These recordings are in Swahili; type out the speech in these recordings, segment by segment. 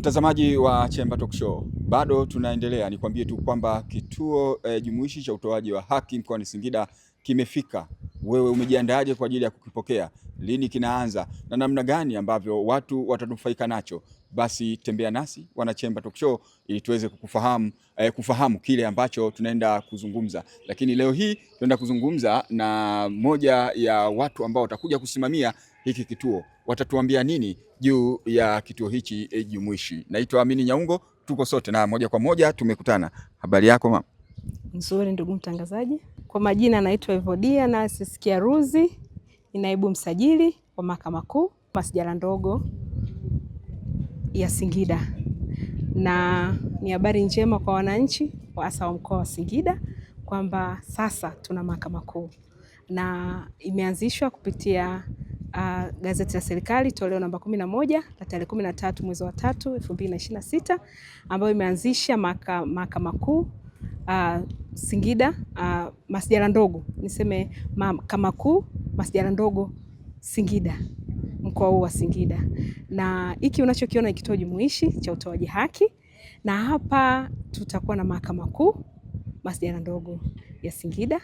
Mtazamaji wa Chemba Talk Show, bado tunaendelea. Nikwambie tu kwamba kituo jumuishi cha utoaji wa haki mkoani Singida kimefika. Wewe umejiandaaje kwa ajili ya kukipokea? Lini kinaanza na namna gani ambavyo watu watanufaika nacho? Basi tembea nasi wana Chemba Talk Show ili tuweze kufahamu kile ambacho tunaenda kuzungumza. Lakini leo hii tunaenda kuzungumza na moja ya watu ambao watakuja kusimamia hiki kituo. Watatuambia nini juu ya kituo hichi jumuishi. Naitwa Amini Nyaungo, tuko sote na moja kwa moja tumekutana. Habari yako mama? Nzuri ndugu mtangazaji. Kwa majina naitwa Evodia na Sisikia Ruzi, ni naibu msajili wa Mahakama Kuu Masjala ndogo ya Singida. Na ni habari njema kwa wananchi hasa wa mkoa wa Singida kwamba sasa tuna Mahakama Kuu na imeanzishwa kupitia gazeti la serikali toleo namba 11 la tarehe 13 mwezi wa 3 2026 ambayo imeanzisha Mahakama Kuu Singida, Masjala ndogo, niseme Mahakama Kuu Masjala ndogo Singida, mkoa huu wa Singida. Na hiki unachokiona ni kituo jumuishi cha utoaji haki, na hapa tutakuwa na Mahakama Kuu Masjala ndogo ya Singida,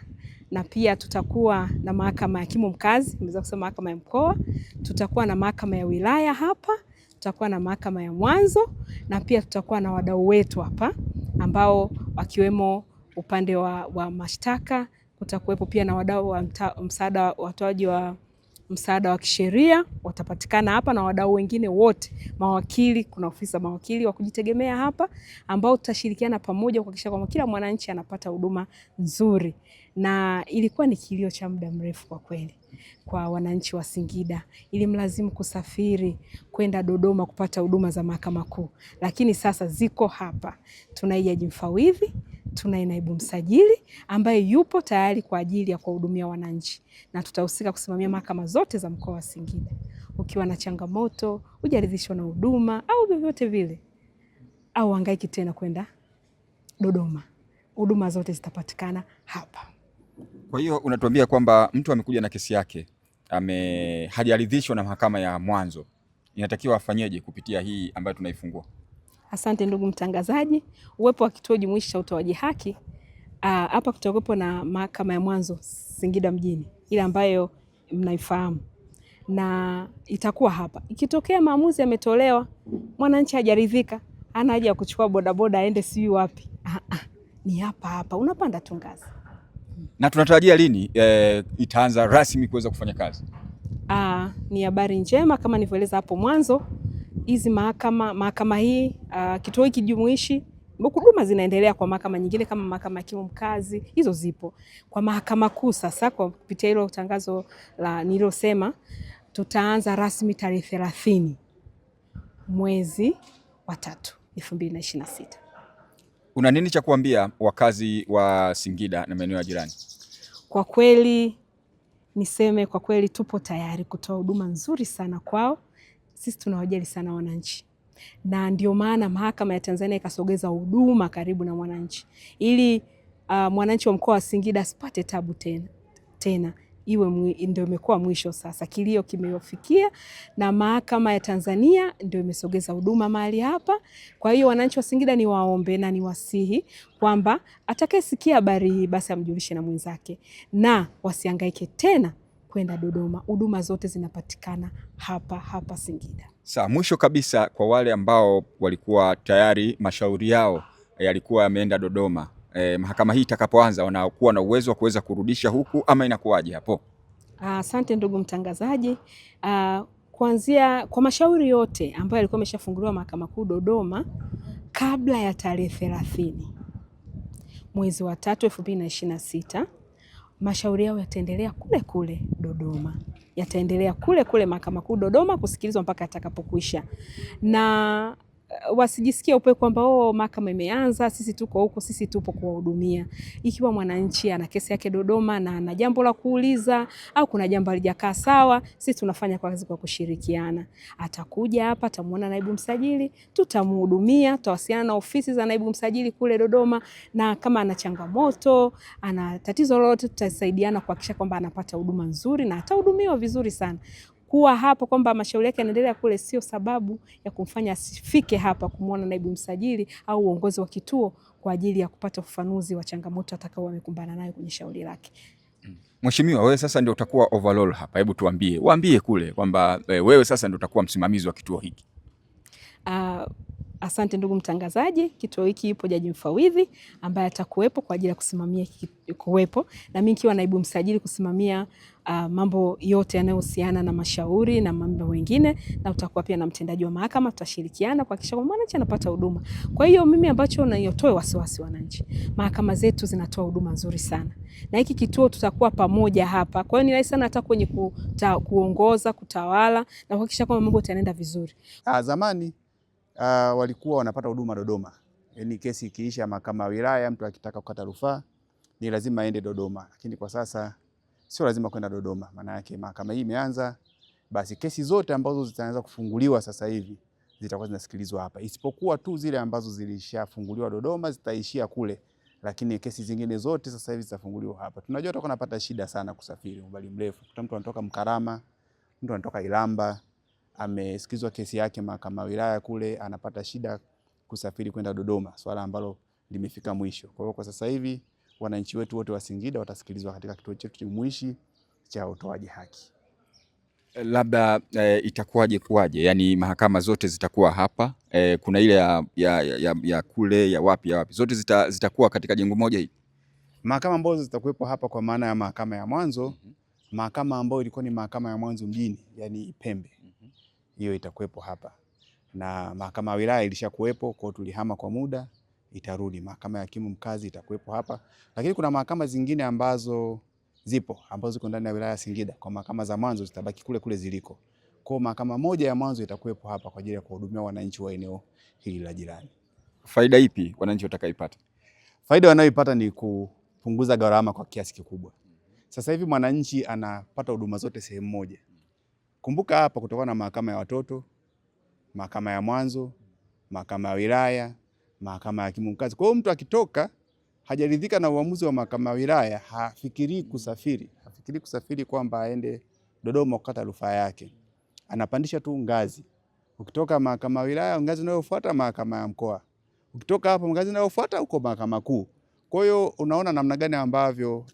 na pia tutakuwa na mahakama ya hakimu mkazi, nimeweza kusema mahakama ya mkoa, tutakuwa na mahakama ya wilaya hapa, tutakuwa na mahakama ya mwanzo, na pia tutakuwa na wadau wetu hapa ambao wakiwemo upande wa mashtaka, kutakuwepo pia na wadau wa msaada, watoaji wa msaada wa kisheria watapatikana hapa, na wadau wengine wote, mawakili, kuna ofisa mawakili wa kujitegemea hapa ambao tutashirikiana pamoja kuhakikisha kwamba kila mwananchi anapata huduma nzuri. Na ilikuwa ni kilio cha muda mrefu kwa kweli kwa wananchi wa Singida, ili mlazimu kusafiri kwenda Dodoma kupata huduma za Mahakama Kuu, lakini sasa ziko hapa. Tuna jaji mfawidhi, tuna naibu msajili ambaye yupo tayari kwa ajili ya kuwahudumia wananchi, na tutahusika kusimamia mahakama zote za mkoa wa Singida. Ukiwa na changamoto, hujaridhishwa na huduma au vyovyote vile, au hangaiki tena kwenda Dodoma, huduma zote zitapatikana hapa. Kwa hiyo unatuambia kwamba mtu amekuja na kesi yake, hajaridhishwa na mahakama ya mwanzo, inatakiwa afanyeje kupitia hii ambayo tunaifungua? Asante ndugu mtangazaji. Uwepo wa kituo jumuishi cha utoaji haki hapa, kutakuwepo na mahakama ya mwanzo Singida mjini, ile ambayo mnaifahamu, na itakuwa hapa. Ikitokea maamuzi yametolewa, mwananchi hajaridhika, hana haja ya kuchukua bodaboda aende siyo wapi. Ni hapa unapanda tu ngazi. Na tunatarajia lini itaanza rasmi kuweza kufanya kazi? Ni habari njema kama nilivyoeleza hapo mwanzo. Hizi mahakama hii, kituo hiki jumuishi, huduma zinaendelea kwa mahakama nyingine kama mahakama ya hakimu mkazi, hizo zipo. Kwa Mahakama Kuu sasa, kwa kupitia hilo tangazo la nililosema, tutaanza rasmi tarehe 30 mwezi wa 3 2026. Una nini cha kuambia wakazi wa Singida na maeneo ya jirani? Kwa kweli niseme, kwa kweli tupo tayari kutoa huduma nzuri sana kwao. Sisi tunawajali sana wananchi, na ndio maana mahakama ya Tanzania ikasogeza huduma karibu na mwananchi, ili mwananchi wa mkoa wa Singida asipate tabu tena. Ndio imekuwa mwisho sasa, kilio kimefikia, na mahakama ya Tanzania ndio imesogeza huduma mahali hapa. Kwa hiyo wananchi wa Singida ni waombe na ni wasihi kwamba atakayesikia habari hii basi amjulishe na mwenzake, na wasihangaike tena kwenda Dodoma. Huduma zote zinapatikana hapa Singida. Sawa, mwisho kabisa, kwa wale ambao walikuwa tayari mashauri yao yalikuwa yameenda Dodoma, mahakama hii itakapoanza wanakuwa na uwezo wa kuweza kurudisha huku ama inakuwaje hapo? Asante ndugu mtangazaji. Kuanzia kwa mashauri yote ambayo yalikuwa yameshafunguliwa Mahakama Kuu Dodoma kabla ya tarehe 30 mwezi wa 3 2026, mashauri yao yataendelea kule Dodoma, yataendelea kule Mahakama Kuu Dodoma kusikilizwa mpaka atakapokwisha. Na wasijisikie upe kwamba mahakama imeanza, sisi tuko huko. Sisi tupo kuwahudumia. Ikiwa mwananchi ana kesi yake Dodoma na ana jambo la kuuliza au kuna jambo halijakaa sawa, sisi tunafanya kazi kwa kushirikiana. Atakuja hapa, atamuona naibu msajili, tutamhudumia, tutawasiliana na ofisi za naibu msajili kule Dodoma, na kama ana changamoto, ana tatizo lolote, tutasaidiana kuhakikisha kwamba anapata huduma nzuri na atahudumiwa vizuri sana. kuwa hapa kwamba mashauri yake yanaendelea kule sio sababu ya kumfanya asifike hapa kumwona naibu msajili au uongozi wa kituo kwa ajili ya kupata ufafanuzi wa changamoto atakao amekumbana nayo kwenye shauri lake. Mheshimiwa, wewe sasa ndio utakuwa overall hapa. Hebu waambie kule kwamba wewe sasa ndio utakuwa msimamizi wa kituo hiki. Asante ndugu mtangazaji, kituo hiki ipo jaji mfawidhi ambaye atakuwepo kwa ajili ya kusimamia kuwepo, na mimi nikiwa naibu msajili kusimamia mambo yote yanayohusiana na mashauri na mambo mengine, na utakuwa pia na mtendaji wa mahakama. Tutashirikiana kuhakikisha kwamba mwananchi anapata huduma. Kwa hiyo mimi ambacho nayotoe wasiwasi wananchi, mahakama zetu zinatoa huduma nzuri sana, na hiki kituo tutakuwa pamoja hapa. Kwa hiyo ni rahisi sana hata kwenye kuongoza, kutawala na kuhakikisha kwamba mambo yanaenda vizuri. Zamani walikuwa wanapata huduma Dodoma. Yaani kesi ikiisha mahakama ya wilaya, mtu akitaka kukata rufaa ni lazima aende Dodoma. Lakini kwa sasa sio lazima kwenda Dodoma. Maana yake mahakama hii imeanza, basi kesi zote ambazo zitaanza kufunguliwa sasa hivi zitakuwa zinasikilizwa hapa. Isipokuwa tu zile ambazo zilishafunguliwa Dodoma zitaishia kule. Lakini kesi zingine zote sasa hivi zitafunguliwa hapa. Tunajua tutakuwa tunapata shida sana kusafiri umbali mrefu. Kuta mtu anatoka Mkarama, mtu anatoka Ilamba, amesikizwa kesi yake mahakama ya wilaya kule, anapata shida kusafiri kwenda Dodoma, swala ambalo limefika mwisho. Kwa hiyo kwa sasa hivi wananchi wetu wote wa Singida watasikilizwa katika kituo chetu jumuishi cha utoaji haki. Labda kuwaje? Yaani mahakama zote zitakuwa hapa? Kuna ile ya kule ya wapi zote zitakuwa katika jengo moja hili? Mahakama ambazo zitakuwepo hapa kwa maana ya mahakama ya mwanzo, mahakama ambayo ilikuwa ni mahakama ya mwanzo mjini, yani Ipembe, hiyo itakuwepo hapa. Na mahakama ya wilaya ilishakuwepo, kwa tulihama kwa muda, itarudi. Mahakama ya hakimu mkazi itakuwepo hapa. Lakini kuna mahakama zingine ambazo ziko ndani ya wilaya ya Singida. Kwa mahakama za mwanzo zitabaki kule kule ziliko. Kwa mahakama moja ya mwanzo itakuwepo hapa kwa ajili ya kuhudumia wananchi wa eneo hili la jirani. Faida ipi wananchi watakaipata? Faida wanayoipata ni kupunguza gharama kwa kiasi kikubwa. Sasa hivi mwananchi anapata huduma zote sehemu moja. Kumbuka hapa kutakuwa na mahakama ya watoto, mahakama ya mwanzo, mahakama ya wilaya, mahakama ya hakimu mkazi. Kwa hiyo mtu akitoka hajaridhika na uamuzi wa mahakama ya wilaya, hafikiri kusafiri kwamba aende Dodoma kukata rufaa yake. Anapandisha tu ngazi. Ukitoka mahakama ya wilaya, ngazi inayofuata mahakama ya mkoa. Ukitoka hapo ngazi inayofuata huko mahakama kuu. Kwa hiyo unaona namna gani ambavyo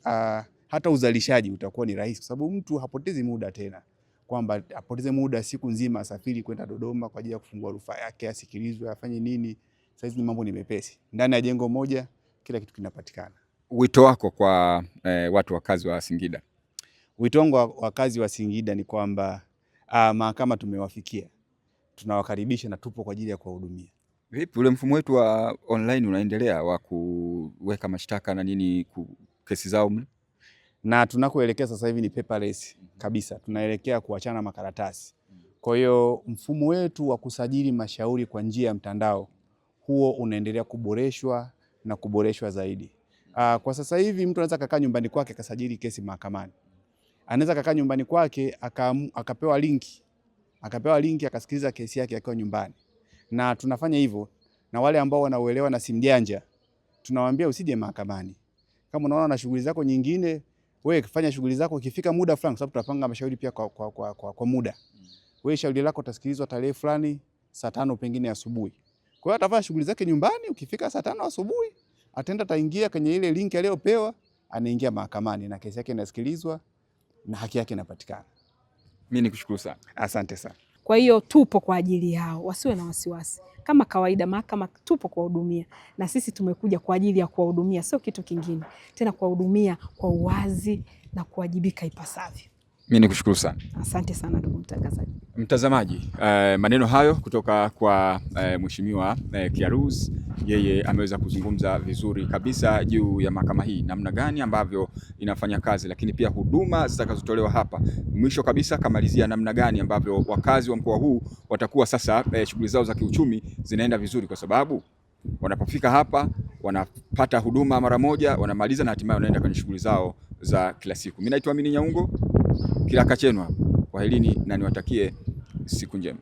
hata uzalishaji utakuwa ni rahisi, kwa sababu mtu hapotezi muda tena, kwamba apoteze muda siku nzima asafiri kwenda Dodoma kwa ajili ya kufungua rufaa yake, asikilizwe, afanye nini. Sasa hizi mambo ni mepesi. Ndani ya jengo moja kila kitu kinapatikana. Wito wako kwa watu wakazi wa Singida? Wito wangu wakazi wa Singida ni kwamba mahakama tumewafikia. Tunawakaribisha na tupo kwa ajili ya kuwahudumia. Vipi ule mfumo wetu wa online unaendelea wa kuweka mashtaka na nini kesi zao? Na tunakoelekea sasa hivi ni paperless kabisa. Tunaelekea kuachana makaratasi. Kwa hiyo mfumo wetu wa kusajili mashauri kwa njia ya mtandao huo unaendelea kuboreshwa na kuboreshwa zaidi. Kwa sasa hivi mtu anaweza kukaa nyumbani kwake akasajili kesi mahakamani. Anaweza kukaa nyumbani kwake akapewa linki akasikiliza kesi yake akiwa nyumbani. Na tunafanya hivyo na wale ambao wanauelewa na simu janja, tunawaambia usije mahakamani. Kama unaona na shughuli zako nyingine, wewe fanya shughuli zako, ukifika muda fulani, kwa sababu tutapanga mashauri pia kwa muda. Wewe shauri lako utasikilizwa tarehe fulani saa 5 pengine asubuhi. Kwa hiyo atafanya shughuli zake nyumbani, ukifika saa 5 asubuhi, ataingia kwenye ile link aliyopewa, anaingia mahakamani na kesi yake inasikilizwa na haki yake inapatikana. Mimi nikushukuru sana. Asante sana. Kwa hiyo tupo kwa ajili yao, wasiwe na wasiwasi. Kama kawaida mahakama tupo kuwahudumia, na sisi tumekuja kwa ajili ya kuwahudumia, sio kitu kingine. Tena kuwahudumia kwa uwazi na kuwajibika ipasavyo. Mimi nikushukuru sana. Asante sana ndugu mtangazaji. Mtazamaji, maneno hayo kutoka kwa Mheshimiwa Kiaruz, yeye ameweza kuzungumza vizuri kabisa juu ya mahakama hii, namna gani ambavyo inafanya kazi, lakini pia huduma zitakazotolewa hapa. Mwisho kabisa kamalizia namna gani ambavyo wakazi wa mkoa huu watakuwa sasa shughuli zao za kiuchumi zinaenda vizuri, kwa sababu wanapofika hapa wanapata huduma mara moja, wanamaliza na hatimaye wanaenda kwenye shughuli zao za kila siku. Mimi naitwa Amini Nyaungo, Kilaka chenu hapa. Kwaherini na niwatakie siku njema.